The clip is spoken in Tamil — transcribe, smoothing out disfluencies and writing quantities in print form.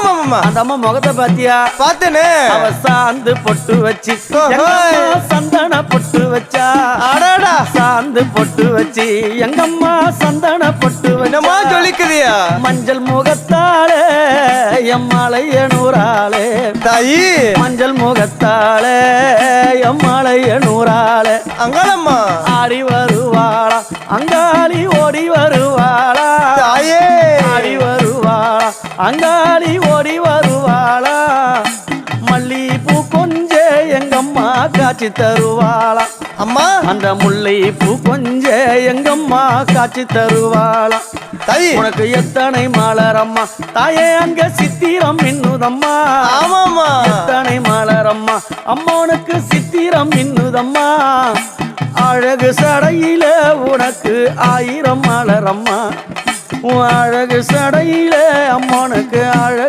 அந்த அம்மா முகத்தை பாத்தியா? பார்த்தேனே. அவ சாந்து பொட்டு வச்சு சந்தன பொட்டு வச்சா. அடடா சாந்து பொட்டு வச்சு எங்கம்மா சந்தன பொட்டு என்னமா வச்சா. சொல்லிக்கிறியா? மஞ்சள் முகத்தாலே எம்மாளைய நூறாளே தாயி மஞ்சள் முகத்தாலே எம்மாளைய நூறாளே அங்காளம்மா ஆடி வருவாளா அங்காளி ஓடி வருவாளா. தாயே ஆடி வருவாளா அங்காளி ஓடி வருவாளா. மல்லிப்பூ கொஞ்ச எங்கம்மா காட்சி தருவாளா. அம்மா அந்த முல்லை பூ கொஞ்ச எங்கம்மா காட்சி தருவாளா. தாயி உனக்கு எத்தனை மலரம்மா தாயே அங்க சித்திரம் மின்னுதம்மா. ஆமாம்மா எத்தனை மலரம்மா அம்மனுக்கு சித்திரம் மின்னுதம்மா. அழகு சடையில உனக்கு 1000 மலரம்மா. உன் அழகு சடையில அம்மனுக்கு அழகு